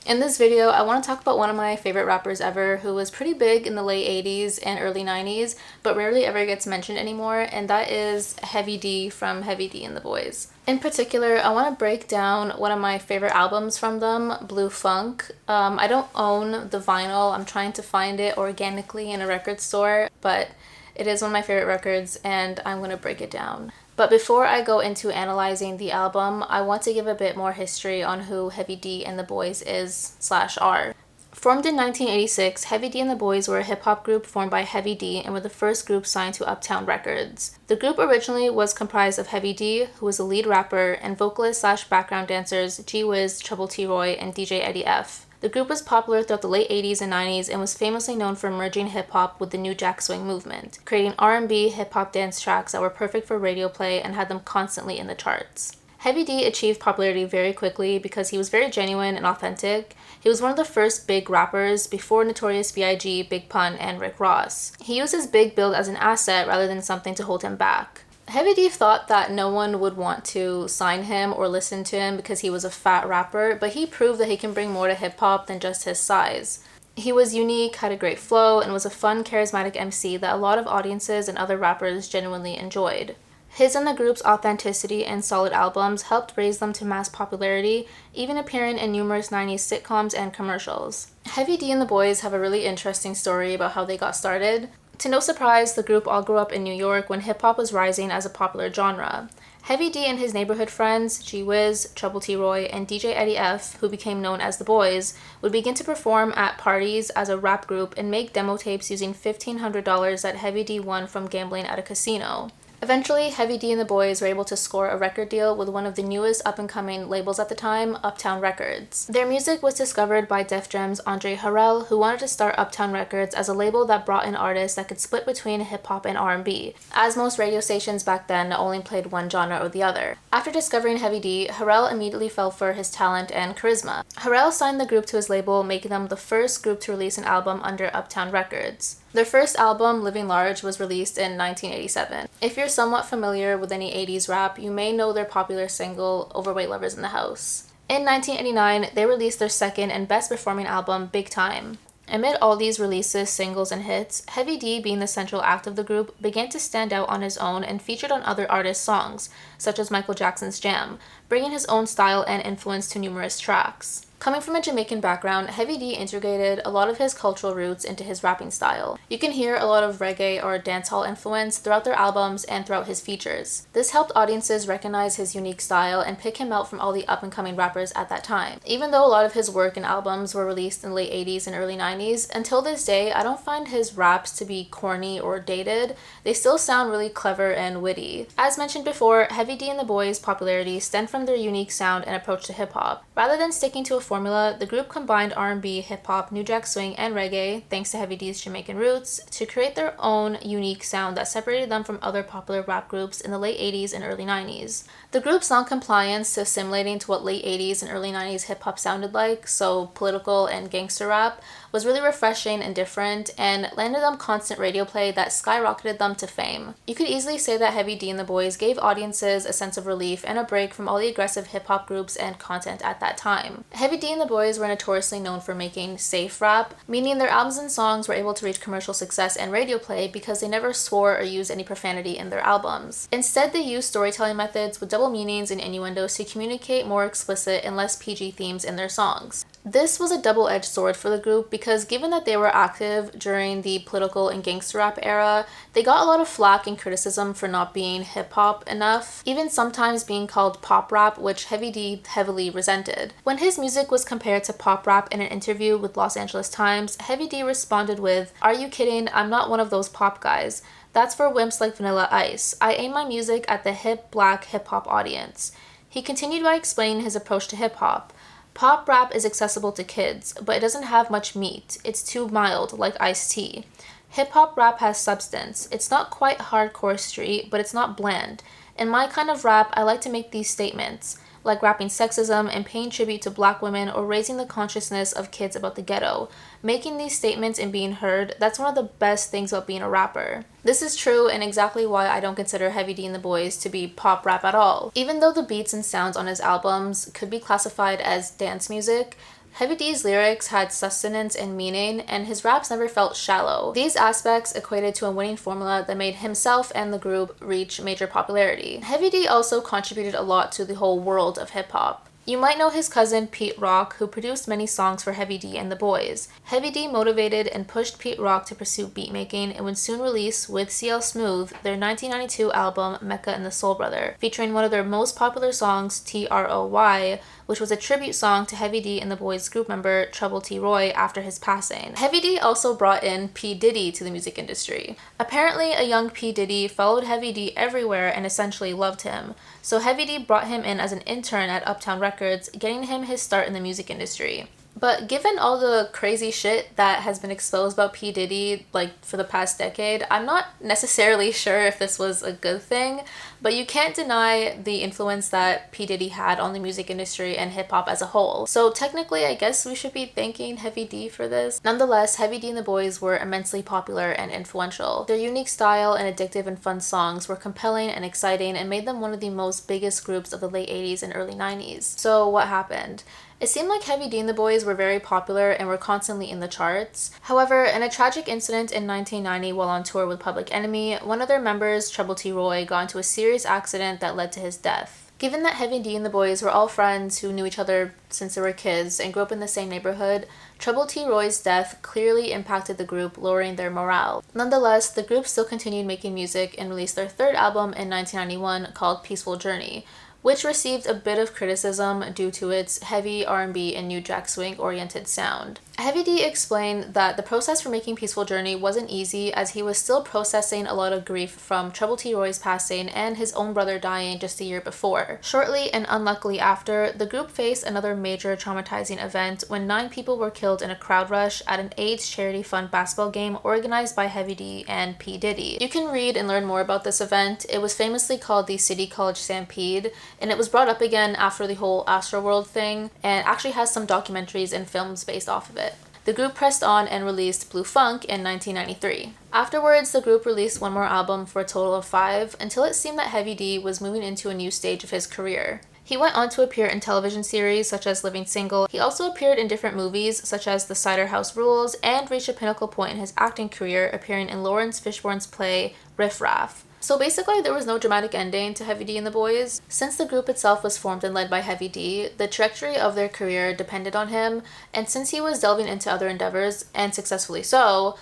In this video, I want to talk about one of my favorite rappers ever who was pretty big in the late 80s and early 90s, but rarely ever gets mentioned anymore, and that is Heavy D from Heavy D and the Boys. In particular, I want to break down one of my favorite albums from them, Blue Funk. I don't own the vinyl. I'm trying to find it organically in a record store, but it is one of my favorite records and I'm going to break it down. But before I go into analyzing the album, I want to give a bit more history on who Heavy D and the Boys is/are. Formed in 1986, Heavy D and the Boys were a hip-hop group formed by Heavy D and were the first group signed to Uptown Records. The group originally was comprised of Heavy D, who was the lead rapper, and vocalist/background dancers G-Wiz, Trouble T. Roy, and DJ Eddie F. The group was popular throughout the late 80s and 90s and was famously known for merging hip-hop with the new Jack Swing movement, creating R&B hip-hop dance tracks that were perfect for radio play and had them constantly in the charts. Heavy D achieved popularity very quickly because he was very genuine and authentic. He was one of the first big rappers before Notorious B.I.G., Big Pun, and Rick Ross. He used his big build as an asset rather than something to hold him back. Heavy D thought that no one would want to sign him or listen to him because he was a fat rapper, but he proved that he can bring more to hip-hop than just his size. He was unique, had a great flow, and was a fun, charismatic MC that a lot of audiences and other rappers genuinely enjoyed. His and the group's authenticity and solid albums helped raise them to mass popularity, even appearing in numerous 90s sitcoms and commercials. Heavy D and the Boys have a really interesting story about how they got started. To no surprise, the group all grew up in New York when hip-hop was rising as a popular genre. Heavy D and his neighborhood friends, G-Wiz, Trouble T. Roy, and DJ Eddie F., who became known as the Boys, would begin to perform at parties as a rap group and make demo tapes using $1,500 that Heavy D won from gambling at a casino. Eventually, Heavy D and the Boys were able to score a record deal with one of the newest up-and-coming labels at the time, Uptown Records. Their music was discovered by Def Jam's Andre Harrell, who wanted to start Uptown Records as a label that brought in artists that could split between hip-hop and R&B, as most radio stations back then only played one genre or the other. After discovering Heavy D, Harrell immediately fell for his talent and charisma. Harrell signed the group to his label, making them the first group to release an album under Uptown Records. Their first album, Living Large, was released in 1987. If you're somewhat familiar with any 80s rap, you may know their popular single, Overweight Lovers in the House. In 1989, they released their second and best performing album, Big Time. Amid all these releases, singles, and hits, Heavy D, being the central act of the group, began to stand out on his own and featured on other artists' songs, such as Michael Jackson's Jam, bringing his own style and influence to numerous tracks. Coming from a Jamaican background, Heavy D integrated a lot of his cultural roots into his rapping style. You can hear a lot of reggae or dancehall influence throughout their albums and throughout his features. This helped audiences recognize his unique style and pick him out from all the up-and-coming rappers at that time. Even though a lot of his work and albums were released in the late 80s and early 90s, until this day, I don't find his raps to be corny or dated. They still sound really clever and witty. As mentioned before, Heavy D and the Boys' popularity stemmed from their unique sound and approach to hip-hop. Rather than sticking to a formula, the group combined R&B, hip-hop, New Jack Swing, and reggae, thanks to Heavy D's Jamaican roots, to create their own unique sound that separated them from other popular rap groups in the late 80s and early 90s. The group's non-compliance to assimilating to what late 80s and early 90s hip-hop sounded like, so political and gangster rap, was really refreshing and different, and landed them constant radio play that skyrocketed them to fame. You could easily say that Heavy D and the Boys gave audiences a sense of relief and a break from all the aggressive hip-hop groups and content at that time. Heavy D and the Boys were notoriously known for making safe rap, meaning their albums and songs were able to reach commercial success and radio play because they never swore or used any profanity in their albums. Instead, they used storytelling methods with double meanings and innuendos to communicate more explicit and less PG themes in their songs. This was a double-edged sword for the group because given that they were active during the political and gangster rap era, they got a lot of flack and criticism for not being hip-hop enough, even sometimes being called pop rap, which Heavy D heavily resented. When his music was compared to pop rap in an interview with Los Angeles Times, Heavy D responded with, "Are you kidding? I'm not one of those pop guys. That's for wimps like Vanilla Ice. I aim my music at the hip, black, hip-hop audience." He continued by explaining his approach to hip-hop. Pop rap is accessible to kids, but it doesn't have much meat. It's too mild, like iced tea. Hip-hop rap has substance. It's not quite hardcore street, but it's not bland. In my kind of rap, I like to make these statements, like rapping sexism and paying tribute to black women or raising the consciousness of kids about the ghetto. Making these statements and being heard, that's one of the best things about being a rapper. This is true and exactly why I don't consider Heavy D and the Boys to be pop rap at all. Even though the beats and sounds on his albums could be classified as dance music, Heavy D's lyrics had sustenance and meaning, and his raps never felt shallow. These aspects equated to a winning formula that made himself and the group reach major popularity. Heavy D also contributed a lot to the whole world of hip-hop. You might know his cousin Pete Rock, who produced many songs for Heavy D and the Boyz. Heavy D motivated and pushed Pete Rock to pursue beatmaking and would soon release, with CL Smooth, their 1992 album Mecca and the Soul Brother, featuring one of their most popular songs, TROY, which was a tribute song to Heavy D and the Boyz group member Trouble T. Roy after his passing. Heavy D also brought in P. Diddy to the music industry. Apparently, a young P. Diddy followed Heavy D everywhere and essentially loved him, so Heavy D brought him in as an intern at Uptown Records, getting him his start in the music industry. But given all the crazy shit that has been exposed about P. Diddy, for the past decade, I'm not necessarily sure if this was a good thing, but you can't deny the influence that P. Diddy had on the music industry and hip-hop as a whole. So technically, I guess we should be thanking Heavy D for this. Nonetheless, Heavy D and the Boyz were immensely popular and influential. Their unique style and addictive and fun songs were compelling and exciting and made them one of the most biggest groups of the late 80s and early 90s. So what happened? It seemed like Heavy D and the Boyz were very popular and were constantly in the charts. However, in a tragic incident in 1990 while on tour with Public Enemy, one of their members, Trouble T. Roy, got into a serious accident that led to his death. Given that Heavy D and the Boyz were all friends who knew each other since they were kids and grew up in the same neighborhood, Trouble T. Roy's death clearly impacted the group, lowering their morale. Nonetheless, the group still continued making music and released their third album in 1991 called Peaceful Journey, which received a bit of criticism due to its heavy R&B and New Jack Swing-oriented sound. Heavy D explained that the process for making Peaceful Journey wasn't easy, as he was still processing a lot of grief from Trouble T. Roy's passing and his own brother dying just a year before. Shortly and unluckily after, the group faced another major traumatizing event when 9 people were killed in a crowd rush at an AIDS charity fund basketball game organized by Heavy D and P. Diddy. You can read and learn more about this event. It was famously called the City College Stampede, and it was brought up again after the whole Astroworld thing, and actually has some documentaries and films based off of it. The group pressed on and released Blue Funk in 1993. Afterwards, the group released one more album for a total of 5, until it seemed that Heavy D was moving into a new stage of his career. He went on to appear in television series such as Living Single. He also appeared in different movies such as The Cider House Rules, and reached a pinnacle point in his acting career, appearing in Lawrence Fishburne's play Riff Raff. So basically, there was no dramatic ending to Heavy D and the Boyz. Since the group itself was formed and led by Heavy D, the trajectory of their career depended on him, and since he was delving into other endeavors, and successfully so,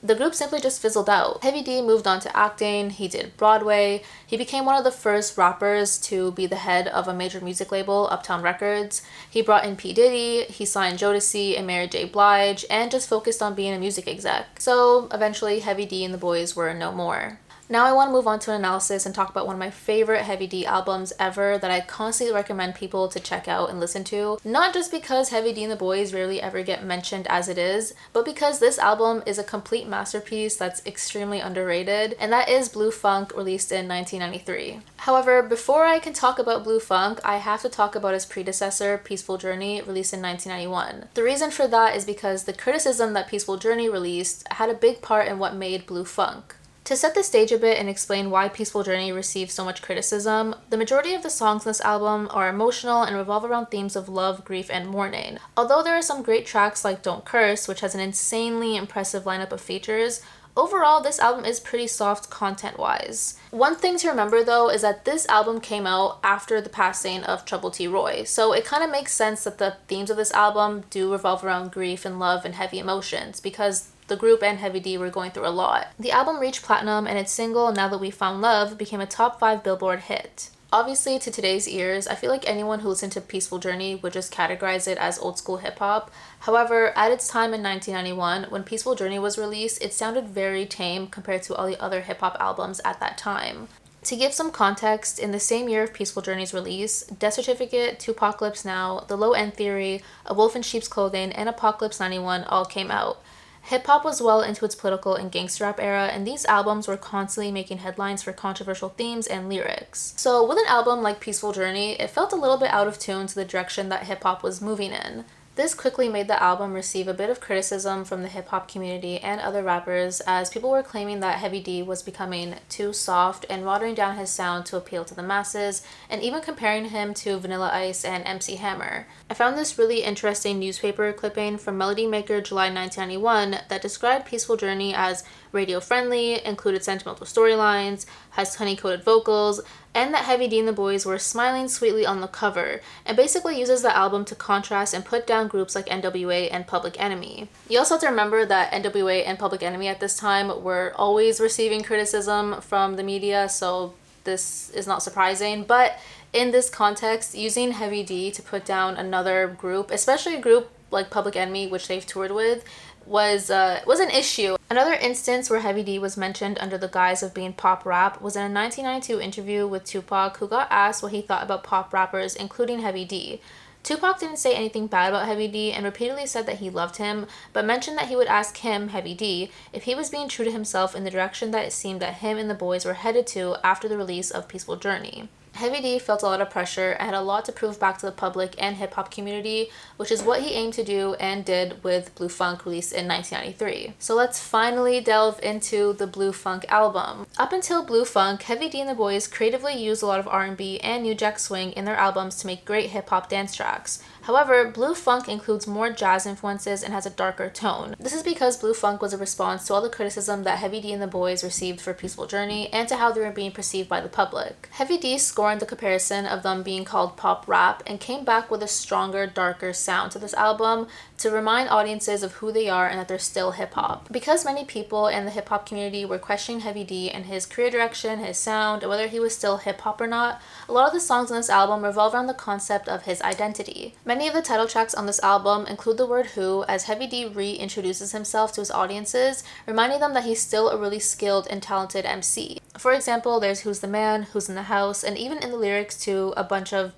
the group simply just fizzled out. Heavy D moved on to acting, he did Broadway, he became one of the first rappers to be the head of a major music label, Uptown Records, he brought in P. Diddy, he signed Jodeci and Mary J. Blige, and just focused on being a music exec. So eventually, Heavy D and the Boyz were no more. Now I want to move on to an analysis and talk about one of my favorite Heavy D albums ever that I constantly recommend people to check out and listen to. Not just because Heavy D and the Boyz rarely ever get mentioned as it is, but because this album is a complete masterpiece that's extremely underrated, and that is Blue Funk, released in 1993. However, before I can talk about Blue Funk, I have to talk about his predecessor, Peaceful Journey, released in 1991. The reason for that is because the criticism that Peaceful Journey released had a big part in what made Blue Funk. To set the stage a bit and explain why Peaceful Journey received so much criticism, the majority of the songs in this album are emotional and revolve around themes of love, grief, and mourning. Although there are some great tracks like Don't Curse, which has an insanely impressive lineup of features, overall this album is pretty soft content-wise. One thing to remember though is that this album came out after the passing of Trouble T. Roy, so it kind of makes sense that the themes of this album do revolve around grief and love and heavy emotions, because the group and Heavy D were going through a lot. The album reached platinum, and its single, Now That We Found Love, became a top 5 Billboard hit. Obviously, to today's ears, I feel like anyone who listened to Peaceful Journey would just categorize it as old school hip-hop. However, at its time in 1991, when Peaceful Journey was released, it sounded very tame compared to all the other hip-hop albums at that time. To give some context, in the same year of Peaceful Journey's release, Death Certificate, Tupacalypse Now, The Low End Theory, A Wolf in Sheep's Clothing, and Apocalypse 91 all came out. Hip-hop was well into its political and gangster rap era, and these albums were constantly making headlines for controversial themes and lyrics. So with an album like Peaceful Journey, it felt a little bit out of tune to the direction that hip-hop was moving in. This quickly made the album receive a bit of criticism from the hip hop community and other rappers, as people were claiming that Heavy D was becoming too soft and watering down his sound to appeal to the masses, and even comparing him to Vanilla Ice and MC Hammer. I found this really interesting newspaper clipping from Melody Maker July 1991 that described Peaceful Journey as radio friendly, included sentimental storylines, has honey-coated vocals, and that Heavy D and the Boyz were smiling sweetly on the cover, and basically uses the album to contrast and put down groups like NWA and Public Enemy. You also have to remember that NWA and Public Enemy at this time were always receiving criticism from the media, so this is not surprising, but in this context, using Heavy D to put down another group, especially a group like Public Enemy, which they've toured with, was an issue. Another instance where Heavy D was mentioned under the guise of being pop rap was in a 1992 interview with Tupac, who got asked what he thought about pop rappers, including Heavy D. Tupac didn't say anything bad about Heavy D and repeatedly said that he loved him, but mentioned that he would ask him, Heavy D, if he was being true to himself in the direction that it seemed that him and the Boyz were headed to after the release of Peaceful Journey. Heavy D felt a lot of pressure and had a lot to prove back to the public and hip-hop community, which is what he aimed to do and did with Blue Funk, released in 1993. So let's finally delve into the Blue Funk album. Up until Blue Funk, Heavy D and the Boyz creatively used a lot of R&B and New Jack Swing in their albums to make great hip-hop dance tracks. However, Blue Funk includes more jazz influences and has a darker tone. This is because Blue Funk was a response to all the criticism that Heavy D and the Boyz received for Peaceful Journey and to how they were being perceived by the public. Heavy D scorned the comparison of them being called pop rap and came back with a stronger, darker sound to this album to remind audiences of who they are and that they're still hip-hop. Because many people in the hip-hop community were questioning Heavy D and his career direction, his sound, and whether he was still hip-hop or not, a lot of the songs on this album revolve around the concept of his identity. Many of the title tracks on this album include the word who, as Heavy D reintroduces himself to his audiences, reminding them that he's still a really skilled and talented MC. For example, there's Who's the Man, Who's in the House, and even in the lyrics to a bunch of,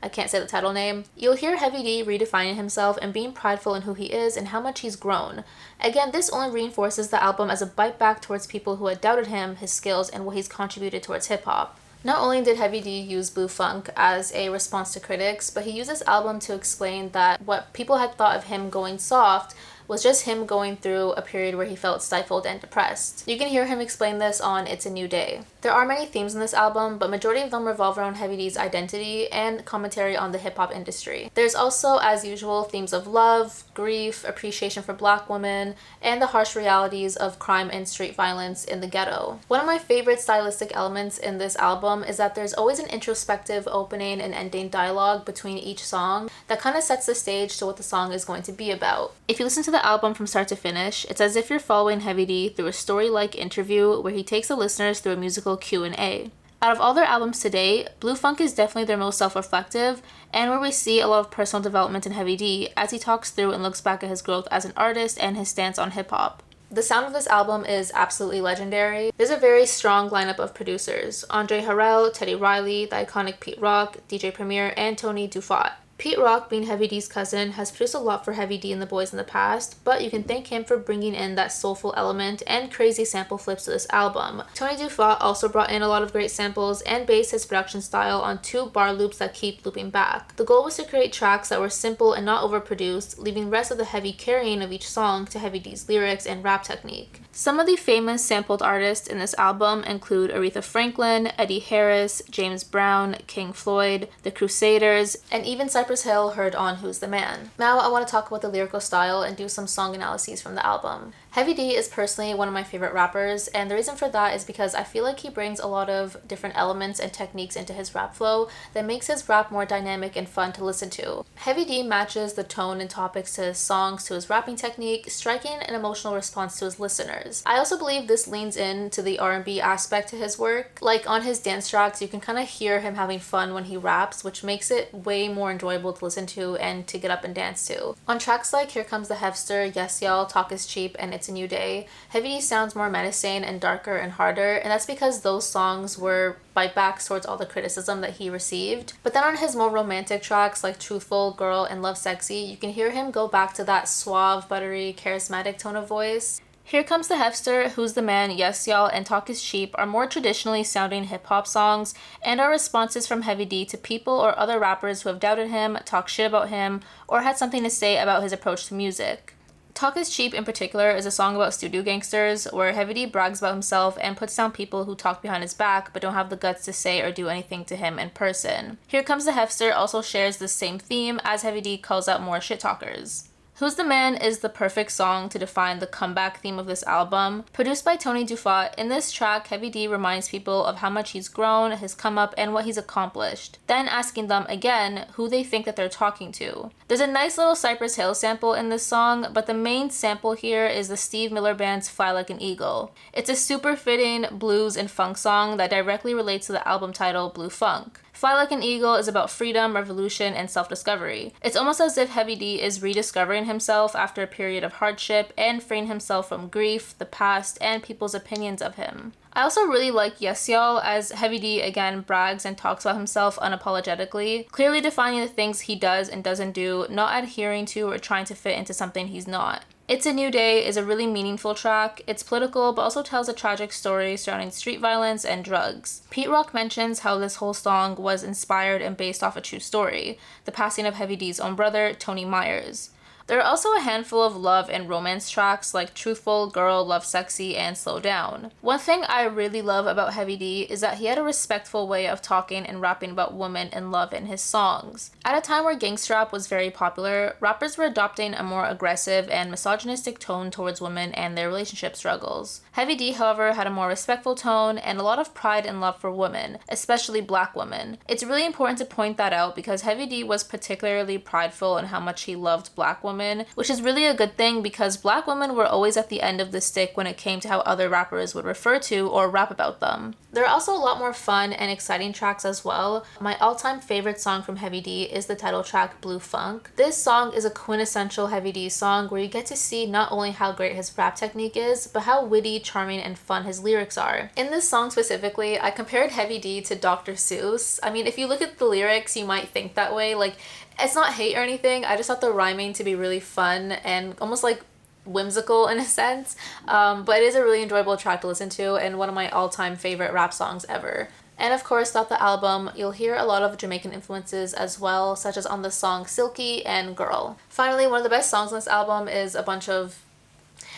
I can't say the title name, you'll hear Heavy D redefining himself and being prideful in who he is and how much he's grown. Again, this only reinforces the album as a bite back towards people who had doubted him, his skills, and what he's contributed towards hip-hop. Not only did Heavy D use Blue Funk as a response to critics, but he used this album to explain that what people had thought of him going soft was just him going through a period where he felt stifled and depressed. You can hear him explain this on It's a New Day. There are many themes in this album, but majority of them revolve around Heavy D's identity and commentary on the hip-hop industry. There's also, as usual, themes of love, grief, appreciation for Black women, and the harsh realities of crime and street violence in the ghetto. One of my favorite stylistic elements in this album is that there's always an introspective opening and ending dialogue between each song that kind of sets the stage to what the song is going to be about. If you listen to the album from start to finish, it's as if you're following Heavy D through a story-like interview where he takes the listeners through a musical Q&A. Out of all their albums to date, Blue Funk is definitely their most self-reflective, and where we see a lot of personal development in Heavy D as he talks through and looks back at his growth as an artist and his stance on hip-hop. The sound of this album is absolutely legendary. There's a very strong lineup of producers: Andre Harrell, Teddy Riley, the iconic Pete Rock, DJ Premier, and Tony Dufat. Pete Rock, being Heavy D's cousin, has produced a lot for Heavy D and the Boyz in the past, but you can thank him for bringing in that soulful element and crazy sample flips to this album. Tony Dufat also brought in a lot of great samples and based his production style on 2 bar loops that keep looping back. The goal was to create tracks that were simple and not overproduced, leaving the rest of the heavy carrying of each song to Heavy D's lyrics and rap technique. Some of the famous sampled artists in this album include Aretha Franklin, Eddie Harris, James Brown, King Floyd, The Crusaders, and even Cypress Hill heard on Who's the Man. Now I want to talk about the lyrical style and do some song analyses from the album. Heavy D is personally one of my favorite rappers, and the reason for that is because I feel like he brings a lot of different elements and techniques into his rap flow that makes his rap more dynamic and fun to listen to. Heavy D matches the tone and topics to his songs to his rapping technique, striking an emotional response to his listeners. I also believe this leans into the R&B aspect to his work. Like on his dance tracks, you can kind of hear him having fun when he raps, which makes it way more enjoyable to listen to and to get up and dance to. On tracks like Here Comes the Hefster, Yes Y'all, Talk is Cheap, and It's a New Day, Heavy D sounds more menacing and darker and harder, and that's because those songs were bite backs towards all the criticism that he received. But then on his more romantic tracks like Truthful, Girl, and Love Sexy, you can hear him go back to that suave, buttery, charismatic tone of voice. Here Comes the Hefster, Who's the Man, Yes Y'all, and Talk is Cheap are more traditionally sounding hip-hop songs and are responses from Heavy D to people or other rappers who have doubted him, talked shit about him, or had something to say about his approach to music. Talk is Cheap in particular is a song about studio gangsters where Heavy D brags about himself and puts down people who talk behind his back but don't have the guts to say or do anything to him in person. Here Comes the Hefster also shares the same theme as Heavy D calls out more shit talkers. Who's the Man is the perfect song to define the comeback theme of this album. Produced by Tony Dufat, in this track, Heavy D reminds people of how much he's grown, his come up, and what he's accomplished, then asking them again who they think that they're talking to. There's a nice little Cypress Hill sample in this song, but the main sample here is the Steve Miller Band's Fly Like an Eagle. It's a super fitting blues and funk song that directly relates to the album title, Blue Funk. Fly Like an Eagle is about freedom, revolution, and self-discovery. It's almost as if Heavy D is rediscovering himself after a period of hardship and freeing himself from grief, the past, and people's opinions of him. I also really like Yes Y'all, as Heavy D again brags and talks about himself unapologetically, clearly defining the things he does and doesn't do, not adhering to or trying to fit into something he's not. It's a New Day is a really meaningful track. It's political, but also tells a tragic story surrounding street violence and drugs. Pete Rock mentions how this whole song was inspired and based off a true story, the passing of Heavy D's own brother, Tony Myers. There are also a handful of love and romance tracks like Truthful, Girl, Love Sexy, and Slow Down. One thing I really love about Heavy D is that he had a respectful way of talking and rapping about women and love in his songs. At a time where gangsta rap was very popular, rappers were adopting a more aggressive and misogynistic tone towards women and their relationship struggles. Heavy D, however, had a more respectful tone and a lot of pride and love for women, especially black women. It's really important to point that out because Heavy D was particularly prideful in how much he loved black women, which is really a good thing because black women were always at the end of the stick when it came to how other rappers would refer to or rap about them. There are also a lot more fun and exciting tracks as well. My all-time favorite song from Heavy D is the title track Blue Funk. This song is a quintessential Heavy D song where you get to see not only how great his rap technique is, but how witty, charming, and fun his lyrics are. In this song specifically, I compared Heavy D to Dr. Seuss. I mean, if you look at the lyrics, you might think that way. Like, it's not hate or anything, I just thought the rhyming to be really fun and almost like whimsical in a sense, but it is a really enjoyable track to listen to and one of my all-time favorite rap songs ever. And of course, throughout the album, you'll hear a lot of Jamaican influences as well, such as on the song Silky and Girl. Finally, one of the best songs on this album is a bunch of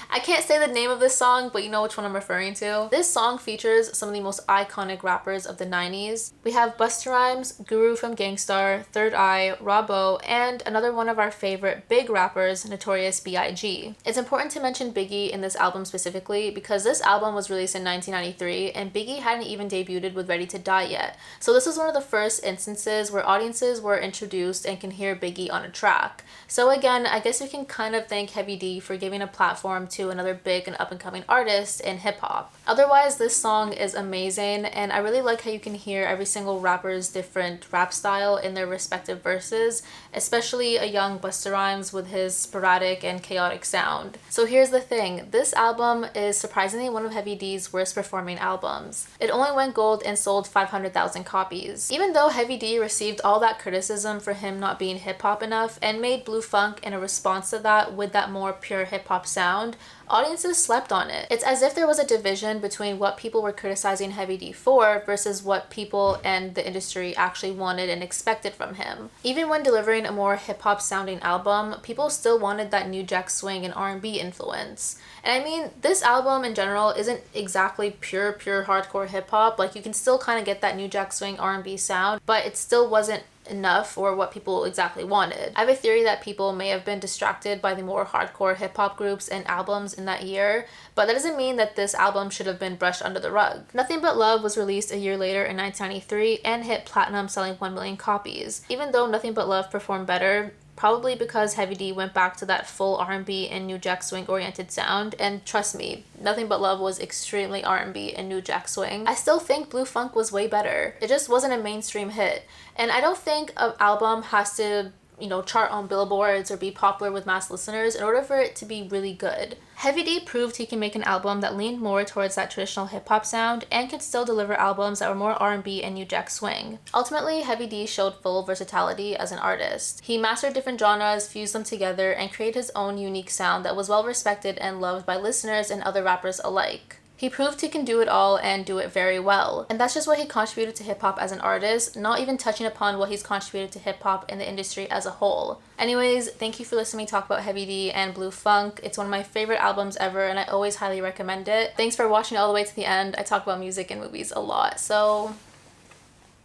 I can't say the name of this song, but you know which one I'm referring to. This song features some of the most iconic rappers of the 90s. We have Busta Rhymes, Guru from Gangstar, Third Eye, Robbo, and another one of our favorite big rappers, Notorious B.I.G. It's important to mention Biggie in this album specifically because this album was released in 1993 and Biggie hadn't even debuted with Ready to Die yet. So this was one of the first instances where audiences were introduced and can hear Biggie on a track. So again, I guess we can kind of thank Heavy D for giving a platform to another big and up-and-coming artist in hip-hop. Otherwise, this song is amazing, and I really like how you can hear every single rapper's different rap style in their respective verses, especially a young Busta Rhymes with his sporadic and chaotic sound. So here's the thing, this album is surprisingly one of Heavy D's worst performing albums. It only went gold and sold 500,000 copies. Even though Heavy D received all that criticism for him not being hip-hop enough and made Blue Funk in a response to that with that more pure hip-hop sound, audiences slept on it. It's as if there was a division between what people were criticizing Heavy D for versus what people and the industry actually wanted and expected from him. Even when delivering a more hip-hop sounding album, people still wanted that New Jack Swing and R&B influence. And I mean, this album in general isn't exactly pure hardcore hip-hop. Like, you can still kind of get that New Jack Swing R&B sound, but it still wasn't enough or what people exactly wanted. I have a theory that people may have been distracted by the more hardcore hip-hop groups and albums in that year, but that doesn't mean that this album should have been brushed under the rug. Nothing But Love was released a year later in 1993 and hit platinum, selling 1 million copies. Even though Nothing But Love performed better, probably because Heavy D went back to that full R&B and New Jack Swing oriented sound, and trust me, Nothing But Love was extremely R&B and New Jack Swing. I still think Blue Funk was way better. It just wasn't a mainstream hit. And I don't think an album has to chart on billboards or be popular with mass listeners in order for it to be really good. Heavy D proved he can make an album that leaned more towards that traditional hip-hop sound and could still deliver albums that were more R&B and New Jack Swing. Ultimately, Heavy D showed full versatility as an artist. He mastered different genres, fused them together, and created his own unique sound that was well respected and loved by listeners and other rappers alike. He proved he can do it all and do it very well. And that's just what he contributed to hip-hop as an artist, not even touching upon what he's contributed to hip-hop in the industry as a whole. Anyways, thank you for listening to me talk about Heavy D and Blue Funk. It's one of my favorite albums ever and I always highly recommend it. Thanks for watching all the way to the end. I talk about music and movies a lot, so